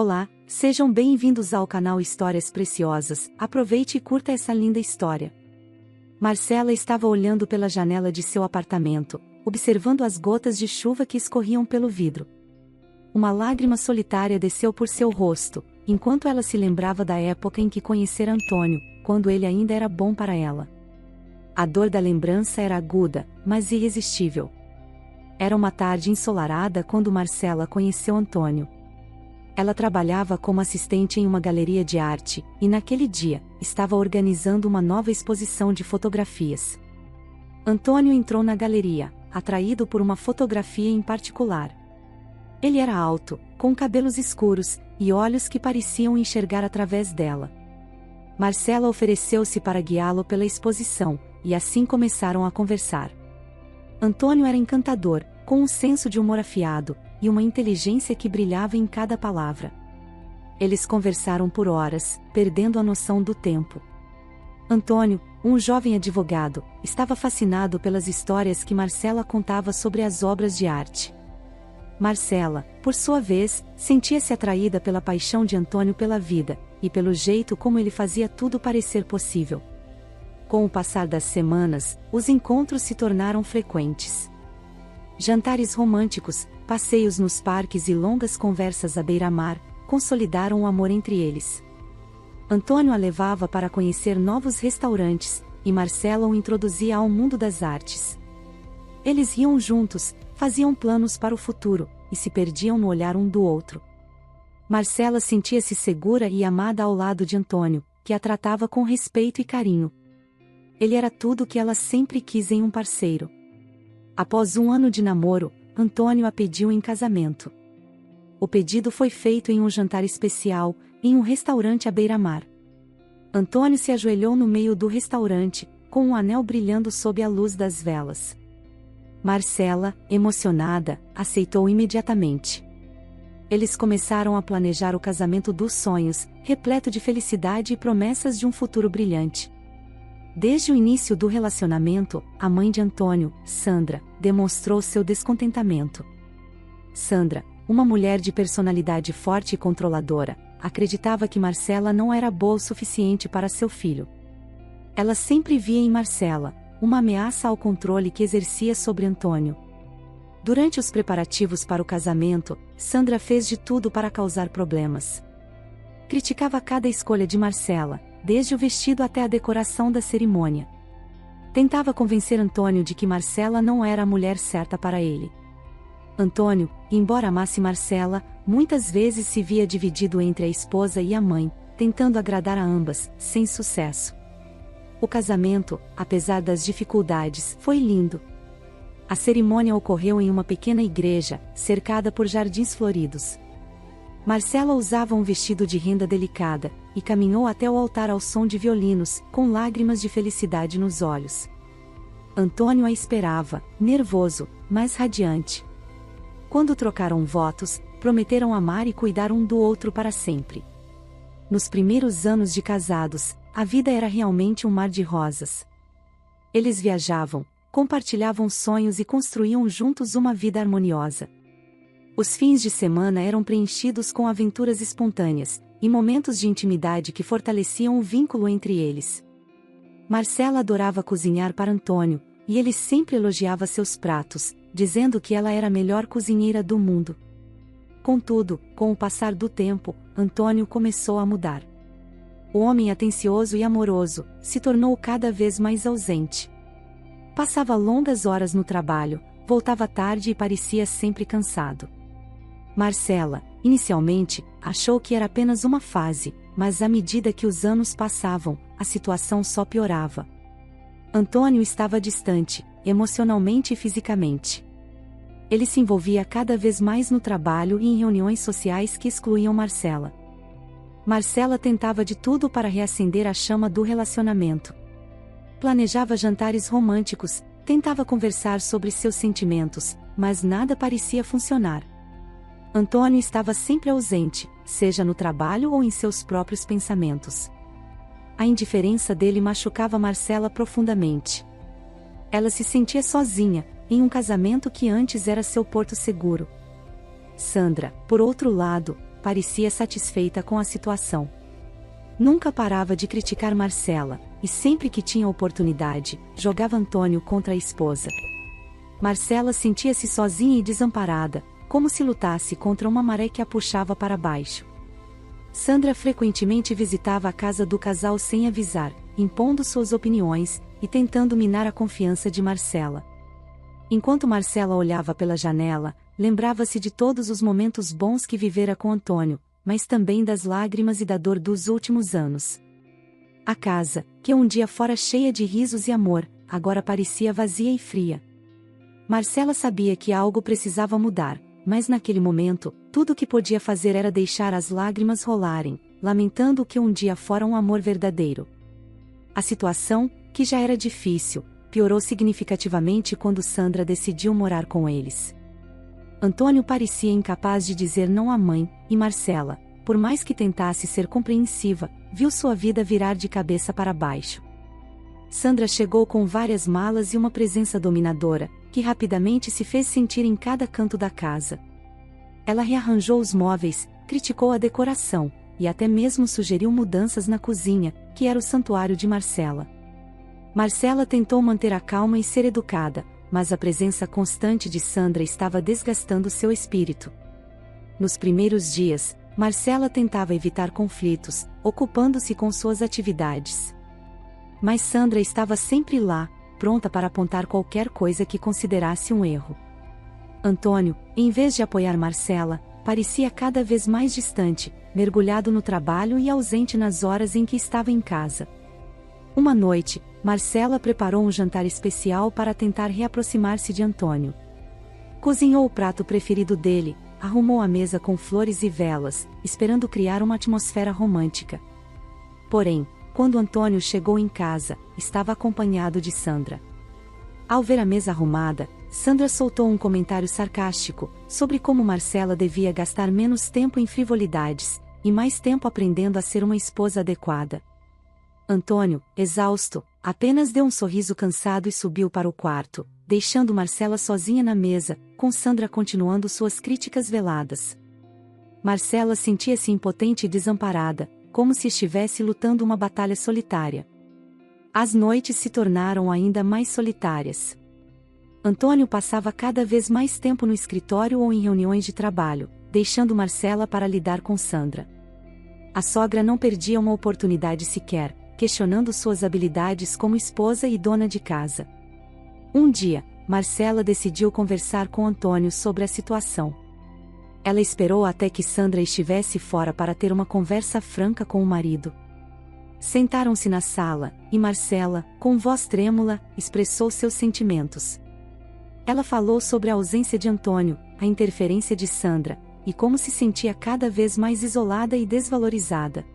Olá, sejam bem-vindos ao canal Histórias Preciosas. Aproveite e curta essa linda história. Marcela estava olhando pela janela de seu apartamento, observando as gotas de chuva que escorriam pelo vidro. Uma lágrima solitária desceu por seu rosto, enquanto ela se lembrava da época em que conhecera Antônio, quando ele ainda era bom para ela. A dor da lembrança era aguda, mas irresistível. Era uma tarde ensolarada quando Marcela conheceu Antônio. Ela trabalhava como assistente em uma galeria de arte, e naquele dia, estava organizando uma nova exposição de fotografias. Antônio entrou na galeria, atraído por uma fotografia em particular. Ele era alto, com cabelos escuros, e olhos que pareciam enxergar através dela. Marcela ofereceu-se para guiá-lo pela exposição, e assim começaram a conversar. Antônio era encantador, com um senso de humor afiado, e uma inteligência que brilhava em cada palavra. Eles conversaram por horas, perdendo a noção do tempo. Antônio, um jovem advogado, estava fascinado pelas histórias que Marcela contava sobre as obras de arte. Marcela, por sua vez, sentia-se atraída pela paixão de Antônio pela vida, e pelo jeito como ele fazia tudo parecer possível. Com o passar das semanas, os encontros se tornaram frequentes. Jantares românticos, passeios nos parques e longas conversas à beira-mar, consolidaram o amor entre eles. Antônio a levava para conhecer novos restaurantes, e Marcela o introduzia ao mundo das artes. Eles riam juntos, faziam planos para o futuro, e se perdiam no olhar um do outro. Marcela sentia-se segura e amada ao lado de Antônio, que a tratava com respeito e carinho. Ele era tudo o que ela sempre quis em um parceiro. Após um ano de namoro, Antônio a pediu em casamento. O pedido foi feito em um jantar especial, em um restaurante à beira-mar. Antônio se ajoelhou no meio do restaurante, com um anel brilhando sob a luz das velas. Marcela, emocionada, aceitou imediatamente. Eles começaram a planejar o casamento dos sonhos, repleto de felicidade e promessas de um futuro brilhante. Desde o início do relacionamento, a mãe de Antônio, Sandra, demonstrou seu descontentamento. Sandra, uma mulher de personalidade forte e controladora, acreditava que Marcela não era boa o suficiente para seu filho. Ela sempre via em Marcela uma ameaça ao controle que exercia sobre Antônio. Durante os preparativos para o casamento, Sandra fez de tudo para causar problemas. Criticava cada escolha de Marcela, desde o vestido até a decoração da cerimônia. Tentava convencer Antônio de que Marcela não era a mulher certa para ele. Antônio, embora amasse Marcela, muitas vezes se via dividido entre a esposa e a mãe, tentando agradar a ambas, sem sucesso. O casamento, apesar das dificuldades, foi lindo. A cerimônia ocorreu em uma pequena igreja, cercada por jardins floridos. Marcela usava um vestido de renda delicada, e caminhou até o altar ao som de violinos, com lágrimas de felicidade nos olhos. Antônio a esperava, nervoso, mas radiante. Quando trocaram votos, prometeram amar e cuidar um do outro para sempre. Nos primeiros anos de casados, a vida era realmente um mar de rosas. Eles viajavam, compartilhavam sonhos e construíam juntos uma vida harmoniosa. Os fins de semana eram preenchidos com aventuras espontâneas, e momentos de intimidade que fortaleciam o vínculo entre eles. Marcela adorava cozinhar para Antônio, e ele sempre elogiava seus pratos, dizendo que ela era a melhor cozinheira do mundo. Contudo, com o passar do tempo, Antônio começou a mudar. O homem atencioso e amoroso se tornou cada vez mais ausente. Passava longas horas no trabalho, voltava tarde e parecia sempre cansado. Marcela, inicialmente, achou que era apenas uma fase, mas à medida que os anos passavam, a situação só piorava. Antônio estava distante, emocionalmente e fisicamente. Ele se envolvia cada vez mais no trabalho e em reuniões sociais que excluíam Marcela. Marcela tentava de tudo para reacender a chama do relacionamento. Planejava jantares românticos, tentava conversar sobre seus sentimentos, mas nada parecia funcionar. Antônio estava sempre ausente, seja no trabalho ou em seus próprios pensamentos. A indiferença dele machucava Marcela profundamente. Ela se sentia sozinha, em um casamento que antes era seu porto seguro. Sandra, por outro lado, parecia satisfeita com a situação. Nunca parava de criticar Marcela, e sempre que tinha oportunidade, jogava Antônio contra a esposa. Marcela sentia-se sozinha e desamparada, como se lutasse contra uma maré que a puxava para baixo. Sandra frequentemente visitava a casa do casal sem avisar, impondo suas opiniões, e tentando minar a confiança de Marcela. Enquanto Marcela olhava pela janela, lembrava-se de todos os momentos bons que vivera com Antônio, mas também das lágrimas e da dor dos últimos anos. A casa, que um dia fora cheia de risos e amor, agora parecia vazia e fria. Marcela sabia que algo precisava mudar, mas naquele momento, tudo o que podia fazer era deixar as lágrimas rolarem, lamentando o que um dia fora um amor verdadeiro. A situação, que já era difícil, piorou significativamente quando Sandra decidiu morar com eles. Antônio parecia incapaz de dizer não à mãe, e Marcela, por mais que tentasse ser compreensiva, viu sua vida virar de cabeça para baixo. Sandra chegou com várias malas e uma presença dominadora, que rapidamente se fez sentir em cada canto da casa. Ela rearranjou os móveis, criticou a decoração, e até mesmo sugeriu mudanças na cozinha, que era o santuário de Marcela. Marcela tentou manter a calma e ser educada, mas a presença constante de Sandra estava desgastando seu espírito. Nos primeiros dias, Marcela tentava evitar conflitos, ocupando-se com suas atividades. Mas Sandra estava sempre lá, pronta para apontar qualquer coisa que considerasse um erro. Antônio, em vez de apoiar Marcela, parecia cada vez mais distante, mergulhado no trabalho e ausente nas horas em que estava em casa. Uma noite, Marcela preparou um jantar especial para tentar reaproximar-se de Antônio. Cozinhou o prato preferido dele, arrumou a mesa com flores e velas, esperando criar uma atmosfera romântica. Porém, quando Antônio chegou em casa, estava acompanhado de Sandra. Ao ver a mesa arrumada, Sandra soltou um comentário sarcástico, sobre como Marcela devia gastar menos tempo em frivolidades, e mais tempo aprendendo a ser uma esposa adequada. Antônio, exausto, apenas deu um sorriso cansado e subiu para o quarto, deixando Marcela sozinha na mesa, com Sandra continuando suas críticas veladas. Marcela sentia-se impotente e desamparada, como se estivesse lutando uma batalha solitária. As noites se tornaram ainda mais solitárias. Antônio passava cada vez mais tempo no escritório ou em reuniões de trabalho, deixando Marcela para lidar com Sandra. A sogra não perdia uma oportunidade sequer, questionando suas habilidades como esposa e dona de casa. Um dia, Marcela decidiu conversar com Antônio sobre a situação. Ela esperou até que Sandra estivesse fora para ter uma conversa franca com o marido. Sentaram-se na sala, e Marcela, com voz trêmula, expressou seus sentimentos. Ela falou sobre a ausência de Antônio, a interferência de Sandra, e como se sentia cada vez mais isolada e desvalorizada.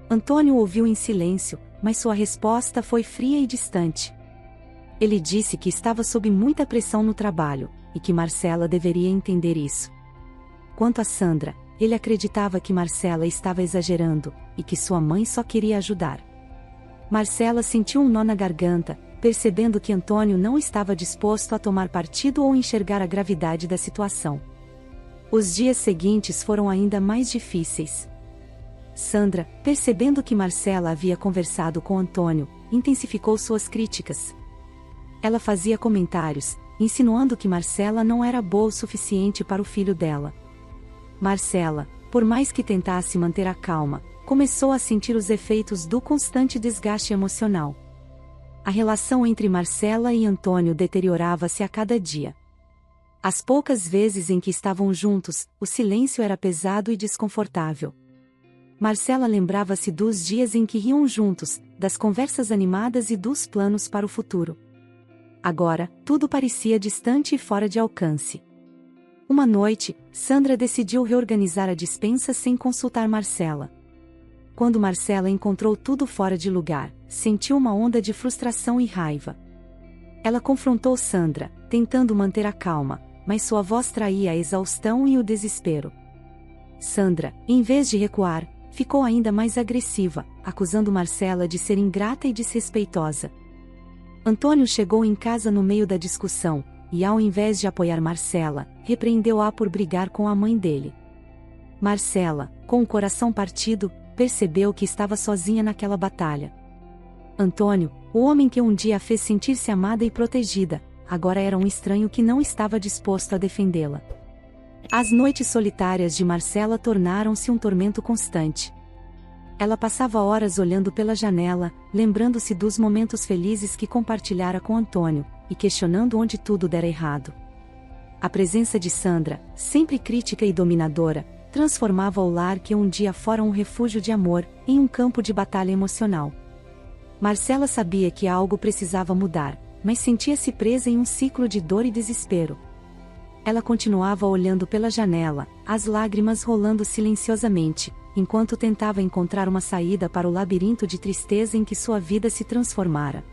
Antônio ouviu em silêncio, mas sua resposta foi fria e distante. Ele disse que estava sob muita pressão no trabalho, e que Marcela deveria entender isso. Quanto a Sandra, ele acreditava que Marcela estava exagerando, e que sua mãe só queria ajudar. Marcela sentiu um nó na garganta, percebendo que Antônio não estava disposto a tomar partido ou enxergar a gravidade da situação. Os dias seguintes foram ainda mais difíceis. Sandra, percebendo que Marcela havia conversado com Antônio, intensificou suas críticas. Ela fazia comentários, insinuando que Marcela não era boa o suficiente para o filho dela. Marcela, por mais que tentasse manter a calma, começou a sentir os efeitos do constante desgaste emocional. A relação entre Marcela e Antônio deteriorava-se a cada dia. As poucas vezes em que estavam juntos, o silêncio era pesado e desconfortável. Marcela lembrava-se dos dias em que riam juntos, das conversas animadas e dos planos para o futuro. Agora, tudo parecia distante e fora de alcance. Uma noite, Sandra decidiu reorganizar a despensa sem consultar Marcela. Quando Marcela encontrou tudo fora de lugar, sentiu uma onda de frustração e raiva. Ela confrontou Sandra, tentando manter a calma, mas sua voz traía a exaustão e o desespero. Sandra, em vez de recuar, ficou ainda mais agressiva, acusando Marcela de ser ingrata e desrespeitosa. Antônio chegou em casa no meio da discussão, e ao invés de apoiar Marcela, repreendeu-a por brigar com a mãe dele. Marcela, com o coração partido, percebeu que estava sozinha naquela batalha. Antônio, o homem que um dia a fez sentir-se amada e protegida, agora era um estranho que não estava disposto a defendê-la. As noites solitárias de Marcela tornaram-se um tormento constante. Ela passava horas olhando pela janela, lembrando-se dos momentos felizes que compartilhara com Antônio, e questionando onde tudo dera errado. A presença de Sandra, sempre crítica e dominadora, transformava o lar que um dia fora um refúgio de amor, em um campo de batalha emocional. Marcela sabia que algo precisava mudar, mas sentia-se presa em um ciclo de dor e desespero. Ela continuava olhando pela janela, as lágrimas rolando silenciosamente, enquanto tentava encontrar uma saída para o labirinto de tristeza em que sua vida se transformara.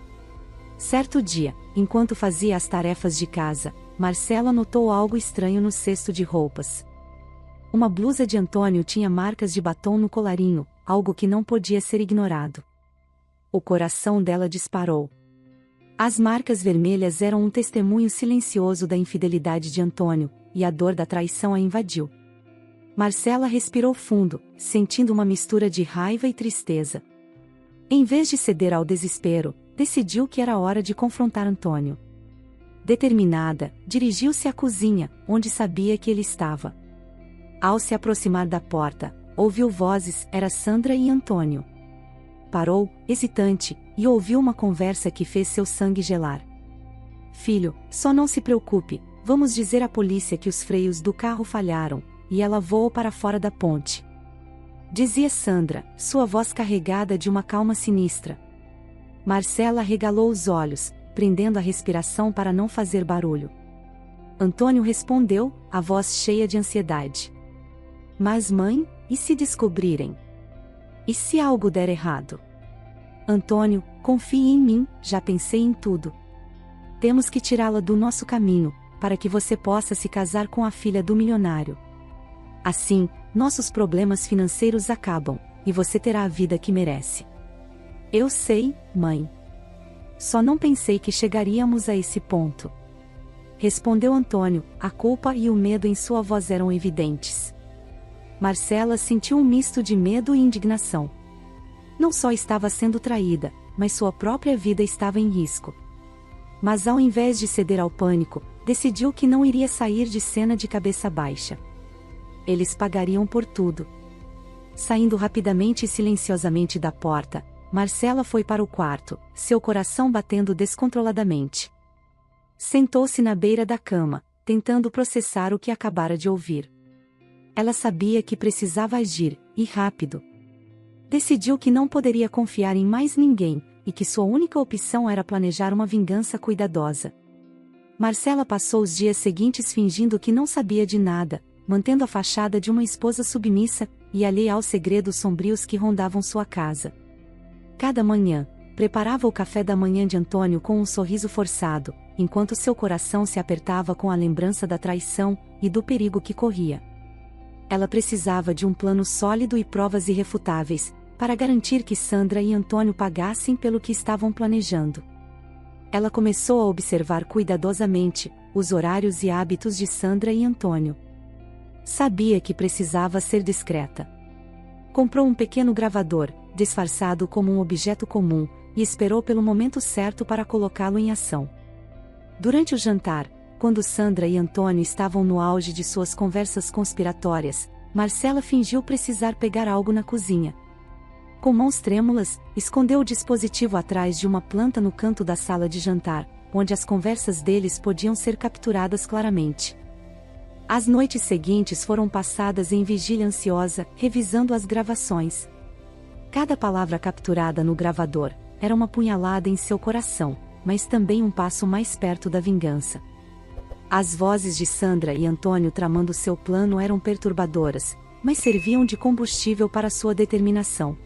Certo dia, enquanto fazia as tarefas de casa, Marcela notou algo estranho no cesto de roupas. Uma blusa de Antônio tinha marcas de batom no colarinho, algo que não podia ser ignorado. O coração dela disparou. As marcas vermelhas eram um testemunho silencioso da infidelidade de Antônio, e a dor da traição a invadiu. Marcela respirou fundo, sentindo uma mistura de raiva e tristeza. Em vez de ceder ao desespero, decidiu que era hora de confrontar Antônio. Determinada, dirigiu-se à cozinha, onde sabia que ele estava. Ao se aproximar da porta, ouviu vozes, era Sandra e Antônio. Parou, hesitante, e ouviu uma conversa que fez seu sangue gelar. Filho, só não se preocupe, vamos dizer à polícia que os freios do carro falharam, e ela voou para fora da ponte. Dizia Sandra, sua voz carregada de uma calma sinistra. Marcela arregalou os olhos, prendendo a respiração para não fazer barulho. Antônio respondeu, a voz cheia de ansiedade. Mas mãe, e se descobrirem? E se algo der errado? Antônio, confie em mim, já pensei em tudo. Temos que tirá-la do nosso caminho, para que você possa se casar com a filha do milionário. Assim, nossos problemas financeiros acabam, e você terá a vida que merece. Eu sei, mãe. Só não pensei que chegaríamos a esse ponto. Respondeu Antônio, a culpa e o medo em sua voz eram evidentes. Marcela sentiu um misto de medo e indignação. Não só estava sendo traída, mas sua própria vida estava em risco. Mas ao invés de ceder ao pânico, decidiu que não iria sair de cena de cabeça baixa. Eles pagariam por tudo. Saindo rapidamente e silenciosamente da porta, Marcela foi para o quarto, seu coração batendo descontroladamente. Sentou-se na beira da cama, tentando processar o que acabara de ouvir. Ela sabia que precisava agir, e rápido. Decidiu que não poderia confiar em mais ninguém, e que sua única opção era planejar uma vingança cuidadosa. Marcela passou os dias seguintes fingindo que não sabia de nada, mantendo a fachada de uma esposa submissa, e alheia aos segredos sombrios que rondavam sua casa. Cada manhã, preparava o café da manhã de Antônio com um sorriso forçado, enquanto seu coração se apertava com a lembrança da traição, e do perigo que corria. Ela precisava de um plano sólido e provas irrefutáveis, para garantir que Sandra e Antônio pagassem pelo que estavam planejando. Ela começou a observar cuidadosamente os horários e hábitos de Sandra e Antônio. Sabia que precisava ser discreta. Comprou um pequeno gravador, disfarçado como um objeto comum, e esperou pelo momento certo para colocá-lo em ação. Durante o jantar, quando Sandra e Antônio estavam no auge de suas conversas conspiratórias, Marcela fingiu precisar pegar algo na cozinha. Com mãos trêmulas, escondeu o dispositivo atrás de uma planta no canto da sala de jantar, onde as conversas deles podiam ser capturadas claramente. As noites seguintes foram passadas em vigília ansiosa, revisando as gravações. Cada palavra capturada no gravador era uma punhalada em seu coração, mas também um passo mais perto da vingança. As vozes de Sandra e Antônio tramando seu plano eram perturbadoras, mas serviam de combustível para sua determinação.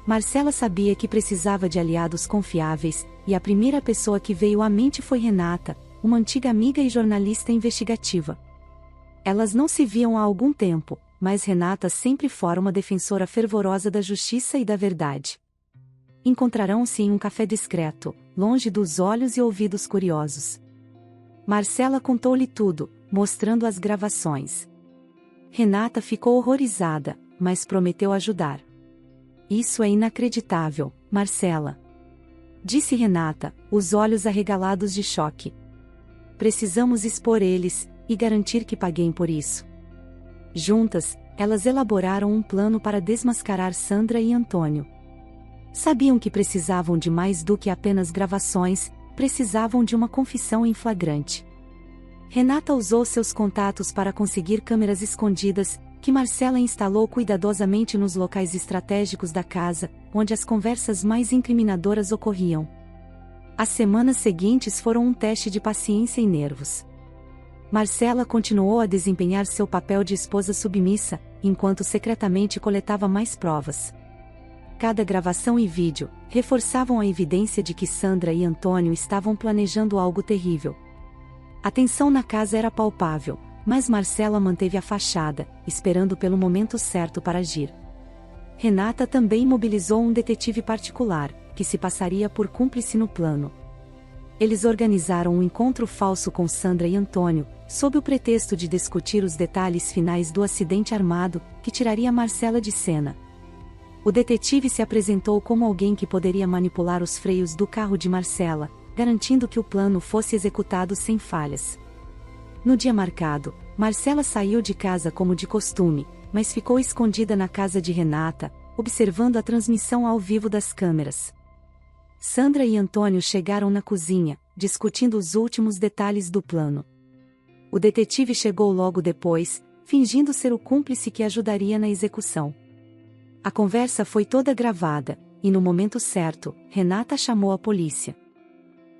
Marcela sabia que precisava de aliados confiáveis, e a primeira pessoa que veio à mente foi Renata, uma antiga amiga e jornalista investigativa. Elas não se viam há algum tempo, mas Renata sempre fora uma defensora fervorosa da justiça e da verdade. Encontrarão-se em um café discreto, longe dos olhos e ouvidos curiosos. Marcela contou-lhe tudo, mostrando as gravações. Renata ficou horrorizada, mas prometeu ajudar. Isso é inacreditável, Marcela, disse Renata, os olhos arregalados de choque. Precisamos expor eles, e garantir que paguem por isso. Juntas, elas elaboraram um plano para desmascarar Sandra e Antônio. Sabiam que precisavam de mais do que apenas gravações, precisavam de uma confissão em flagrante. Renata usou seus contatos para conseguir câmeras escondidas, que Marcela instalou cuidadosamente nos locais estratégicos da casa, onde as conversas mais incriminadoras ocorriam. As semanas seguintes foram um teste de paciência e nervos. Marcela continuou a desempenhar seu papel de esposa submissa, enquanto secretamente coletava mais provas. Cada gravação e vídeo reforçavam a evidência de que Sandra e Antônio estavam planejando algo terrível. A tensão na casa era palpável, mas Marcela manteve a fachada, esperando pelo momento certo para agir. Renata também mobilizou um detetive particular, que se passaria por cúmplice no plano. Eles organizaram um encontro falso com Sandra e Antônio, sob o pretexto de discutir os detalhes finais do acidente armado, que tiraria Marcela de cena. O detetive se apresentou como alguém que poderia manipular os freios do carro de Marcela, garantindo que o plano fosse executado sem falhas. No dia marcado, Marcela saiu de casa como de costume, mas ficou escondida na casa de Renata, observando a transmissão ao vivo das câmeras. Sandra e Antônio chegaram na cozinha, discutindo os últimos detalhes do plano. O detetive chegou logo depois, fingindo ser o cúmplice que ajudaria na execução. A conversa foi toda gravada, e no momento certo, Renata chamou a polícia.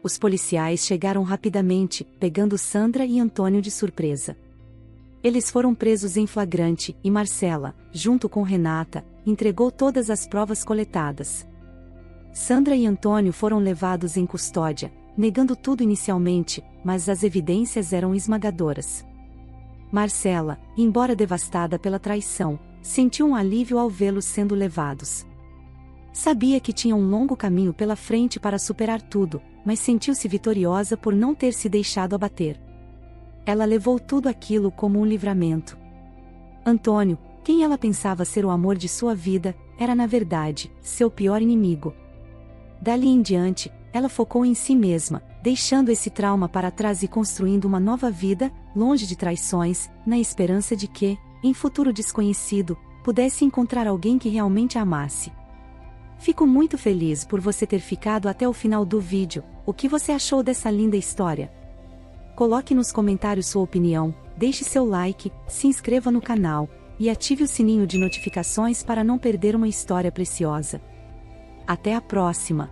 Os policiais chegaram rapidamente, pegando Sandra e Antônio de surpresa. Eles foram presos em flagrante, e Marcela, junto com Renata, entregou todas as provas coletadas. Sandra e Antônio foram levados em custódia, negando tudo inicialmente, mas as evidências eram esmagadoras. Marcela, embora devastada pela traição, sentiu um alívio ao vê-los sendo levados. Sabia que tinha um longo caminho pela frente para superar tudo, mas sentiu-se vitoriosa por não ter se deixado abater. Ela levou tudo aquilo como um livramento. Antônio, quem ela pensava ser o amor de sua vida, era na verdade seu pior inimigo. Dali em diante, ela focou em si mesma, deixando esse trauma para trás e construindo uma nova vida, longe de traições, na esperança de que, em futuro desconhecido, pudesse encontrar alguém que realmente a amasse. Fico muito feliz por você ter ficado até o final do vídeo. O que você achou dessa linda história? Coloque nos comentários sua opinião, deixe seu like, se inscreva no canal, e ative o sininho de notificações para não perder uma história preciosa. Até a próxima!